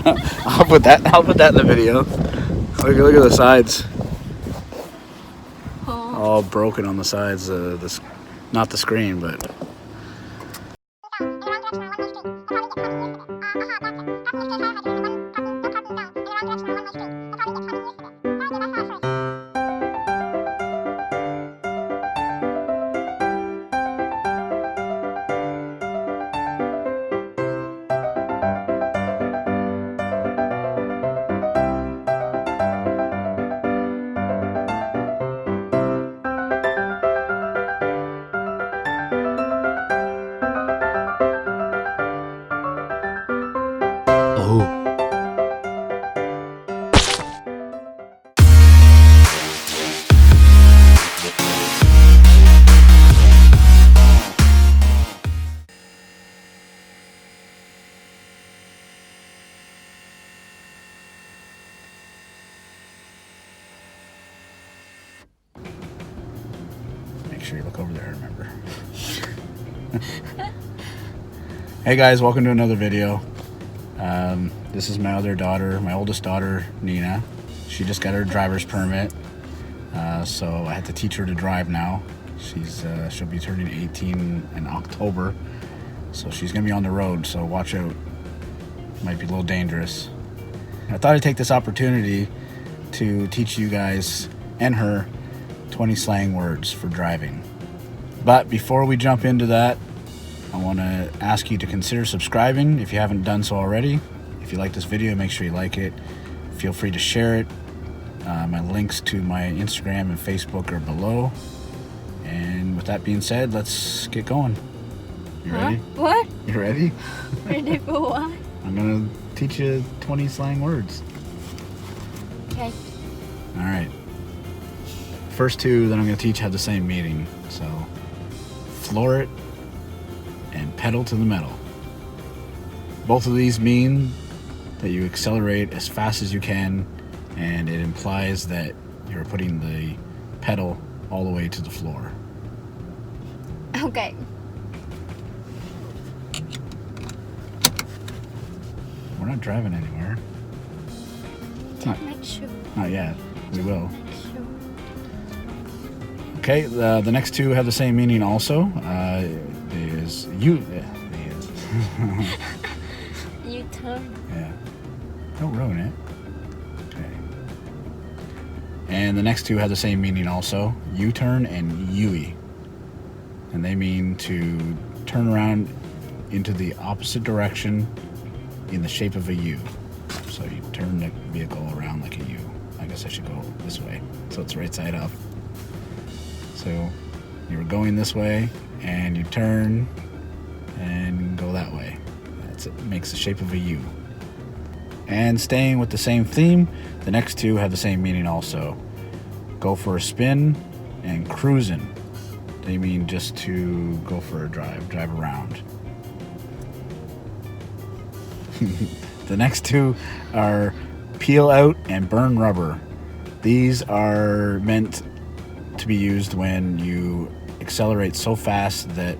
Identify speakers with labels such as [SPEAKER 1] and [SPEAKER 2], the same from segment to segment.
[SPEAKER 1] I'll put that in the video. Look at the sides. All broken on the sides. Not the screen, but. Oh. Make sure you look over there, remember. Hey guys, welcome to another video. This is my other daughter, my oldest daughter, Nina. She just got her driver's permit, so I had to teach her to drive now. She'll be turning 18 in October, so she's gonna be on the road, so watch out. Might be a little dangerous. I thought I'd take this opportunity to teach you guys and her 20 slang words for driving. But before we jump into that, I want to ask you to consider subscribing if you haven't done so already. If you like this video, make sure you like it. Feel free to share it. My links to my Instagram and Facebook are below. And with that being said, let's get going. You ready?
[SPEAKER 2] What?
[SPEAKER 1] You ready?
[SPEAKER 2] Ready for what?
[SPEAKER 1] I'm going to teach you 20 slang words.
[SPEAKER 2] Okay.
[SPEAKER 1] All right. First two that I'm going to teach have the same meaning. So, floor it and pedal to the metal. Both of these mean that you accelerate as fast as you can, and it implies that you're putting the pedal all the way to the floor.
[SPEAKER 2] Okay.
[SPEAKER 1] We're not driving anywhere.
[SPEAKER 2] Make sure.
[SPEAKER 1] Not yet. We will.
[SPEAKER 2] Make sure.
[SPEAKER 1] Okay, the next two have the same meaning also. You
[SPEAKER 2] turn.
[SPEAKER 1] Yeah. Don't ruin it. Okay. And the next two have the same meaning also. U-turn and U-E. And they mean to turn around into the opposite direction in the shape of a U. So you turn the vehicle around like a U. I guess I should go this way, so it's right side up. So you were going this way, and you turn and go that way. It makes the shape of a U. And staying with the same theme, the next two have the same meaning also. Go for a spin and cruising. They mean just to go for a drive around. The next two are peel out and burn rubber. These are meant to be used when you accelerate so fast that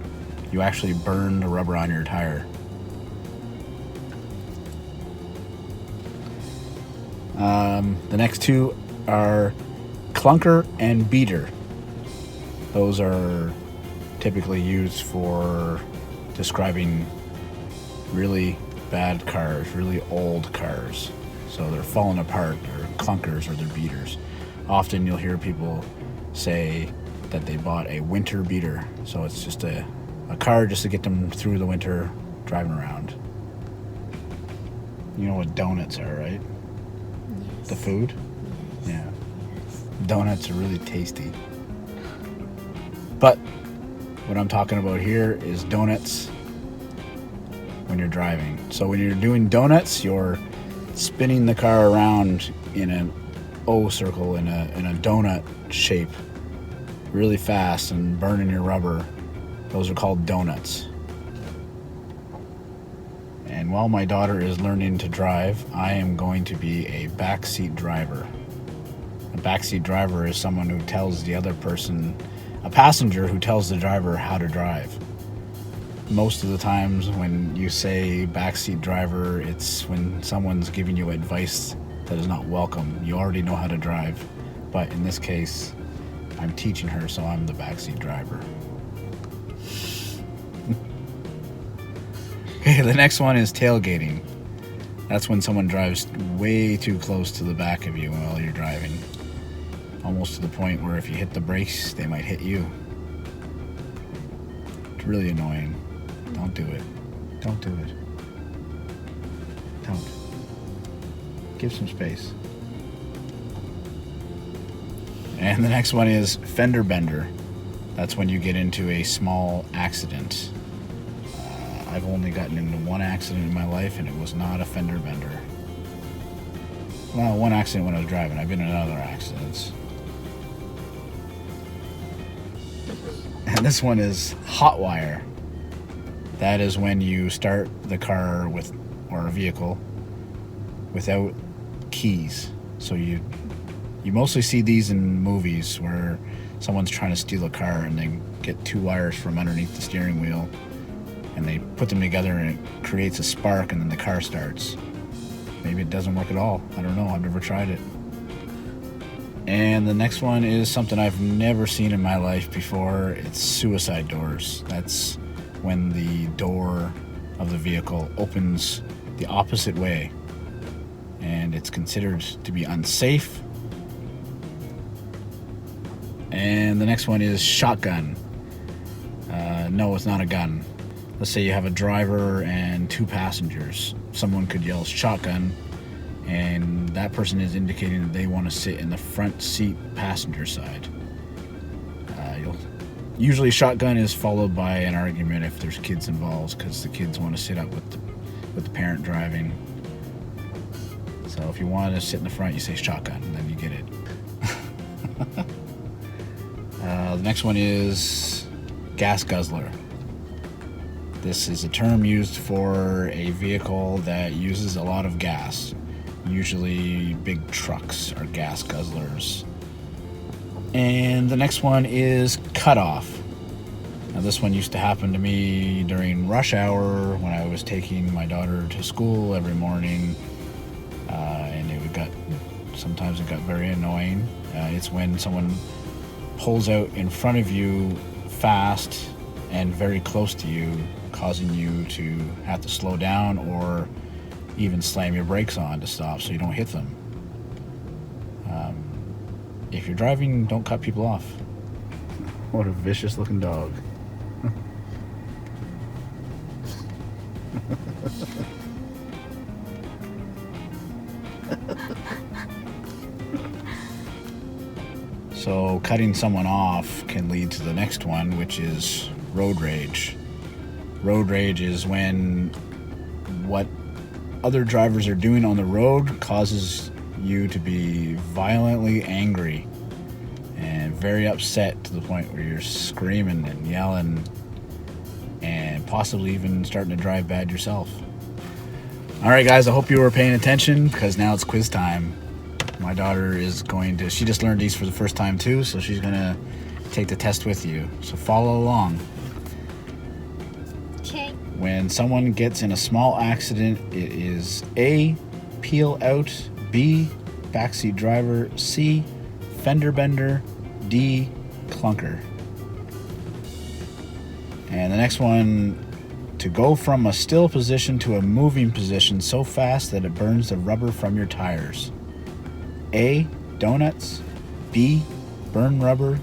[SPEAKER 1] you actually burn the rubber on your tire. The next two are clunker and beater. Those are typically used for describing really bad cars, really old cars. So they're falling apart, they're clunkers or they're beaters. Often you'll hear people say that they bought a winter beater. So it's just a car just to get them through the winter driving around. You know what donuts are, right?
[SPEAKER 2] Yes.
[SPEAKER 1] The food?
[SPEAKER 2] Yes.
[SPEAKER 1] Yeah. Donuts are really tasty. But what I'm talking about here is donuts when you're driving. So when you're doing donuts, you're spinning the car around in an O circle, in a donut shape really fast and burning your rubber. Those are called donuts. And while my daughter is learning to drive, I am going to be a backseat driver. A backseat driver is someone who tells the other person, a passenger who tells the driver how to drive. most of the times when you say backseat driver, it's when someone's giving you advice that is not welcome. You already know how to drive, but in this case, I'm teaching her, so I'm the backseat driver. Okay, the next one is tailgating. That's when someone drives way too close to the back of you while you're driving. Almost to the point where if you hit the brakes, they might hit you. It's really annoying. Don't do it. Don't do it. Don't. Give some space. And the next one is fender bender. That's when you get into a small accident. I've only gotten into one accident in my life, and it was not a fender bender. Well, one accident when I was driving. I've been in other accidents. And this one is hot wire. That is when you start the car or a vehicle without keys. So you mostly see these in movies where someone's trying to steal a car and they get two wires from underneath the steering wheel and they put them together and it creates a spark and then the car starts. Maybe it doesn't work at all. I don't know. I've never tried it. And the next one is something I've never seen in my life before. It's suicide doors. That's when the door of the vehicle opens the opposite way, and it's considered to be unsafe. And the next one is shotgun. No, it's not a gun. Let's say you have a driver and two passengers. Someone could yell shotgun, and that person is indicating that they want to sit in the front seat passenger side. Usually shotgun is followed by an argument if there's kids involved, because the kids want to sit up with the parent driving. So if you want to sit in the front, you say shotgun, and then you get it. The next one is gas guzzler. This is a term used for a vehicle that uses a lot of gas. Usually big trucks are gas guzzlers. And the next one is cutoff. Now this one used to happen to me during rush hour when I was taking my daughter to school every morning, and sometimes it got very annoying. It's when someone pulls out in front of you fast and very close to you, causing you to have to slow down or even slam your brakes on to stop so you don't hit them. If you're driving, don't cut people off. What a vicious looking dog. So cutting someone off can lead to the next one, which is road rage. Road rage is when what other drivers are doing on the road causes you to be violently angry and very upset to the point where you're screaming and yelling and possibly even starting to drive bad yourself. All right, guys, I hope you were paying attention because now it's quiz time. My daughter she just learned these for the first time too, so she's gonna take the test with you. So follow along.
[SPEAKER 2] Okay.
[SPEAKER 1] When someone gets in a small accident, it is A, peel out, B, backseat driver, C, fender bender, D, clunker. And the next one, to go from a still position to a moving position so fast that it burns the rubber from your tires. A, donuts, B, burn rubber,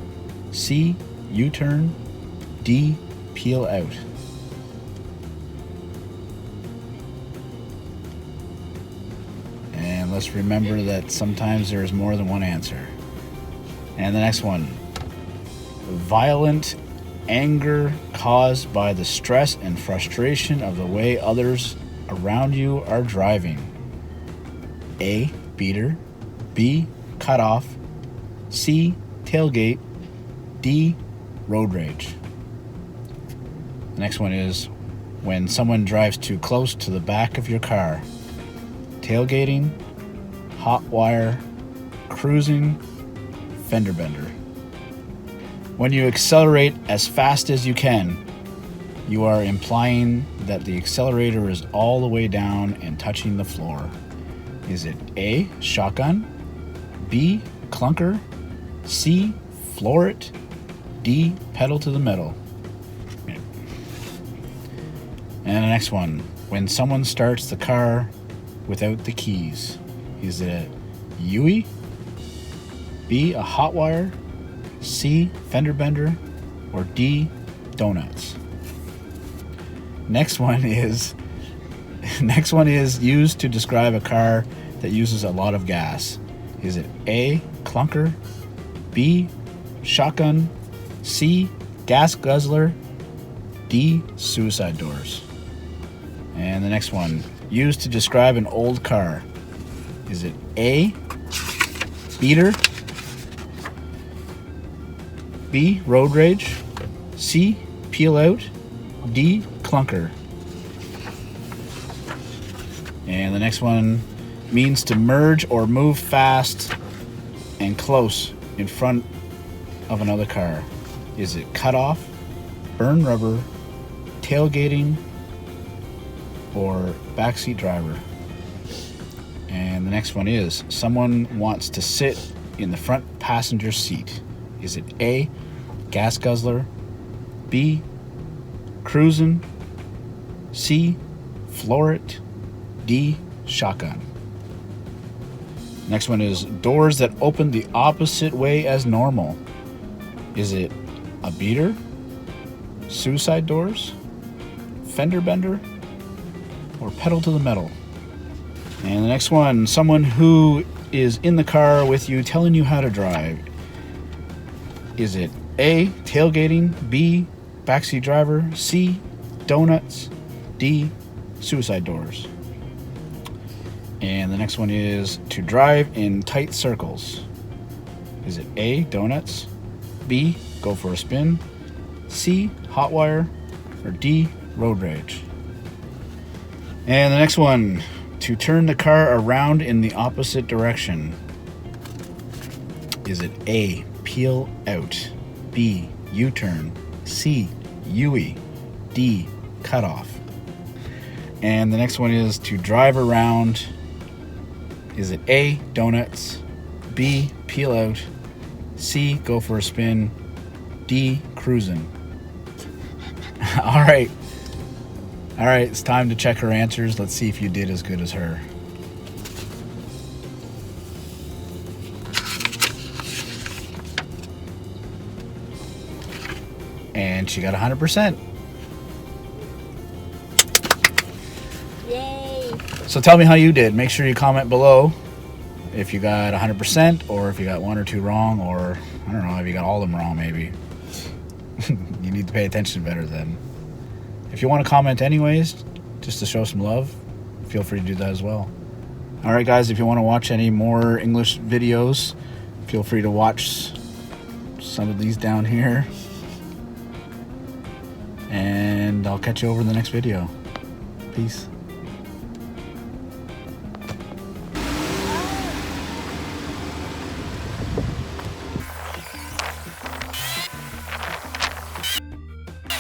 [SPEAKER 1] C, U-turn, D, peel out. And let's remember that sometimes there is more than one answer. And the next one, violent anger caused by the stress and frustration of the way others around you are driving. A, beater, B, cut off, C, tailgate, D, road rage. The next one is when someone drives too close to the back of your car. Tailgating, hot wire, cruising, fender bender. When you accelerate as fast as you can. You are implying that the accelerator is all the way down and touching the floor. Is it A, shotgun, B, clunker, C, floor it, D, pedal to the metal? And the next one, when someone starts the car without the keys, is it Yui, B, a hot wire, C, fender bender, or D, donuts? Next one is used to describe a car that uses a lot of gas. Is it A, clunker, B, shotgun, C, gas guzzler, D, suicide doors? And the next one, used to describe an old car. Is it A, beater, B, road rage, C, peel out, D, clunker? And the next one means to merge or move fast and close in front of another car. Is it cut off, burn rubber, tailgating, or backseat driver? And the next one is someone wants to sit in the front passenger seat. Is it A, gas guzzler, B, cruising, C, floor it, D, shotgun? Next one is doors that open the opposite way as normal. Is it a beater, suicide doors, fender bender, or pedal to the metal? And the next one, someone who is in the car with you telling you how to drive. Is it A, tailgating, B, backseat driver, C, donuts, D, suicide doors? And the next one is to drive in tight circles. Is it A, donuts, B, go for a spin, C, hot wire, or D, road rage? And the next one, to turn the car around in the opposite direction. Is it A, peel out, B, U-turn, C, Yui, D, cut off? And the next one is to drive around. Is it A, donuts, B, peel out, C, go for a spin, D, cruising? All right, it's time to check her answers. Let's see if you did as good as her. And she got 100%.
[SPEAKER 2] Yay!
[SPEAKER 1] So tell me how you did. Make sure you comment below if you got 100% or if you got one or two wrong, or I don't know, if you got all of them wrong maybe. You need to pay attention better then. If you want to comment anyways, just to show some love, feel free to do that as well. Alright guys, if you want to watch any more English videos, feel free to watch some of these down here. And I'll catch you over in the next video. Peace.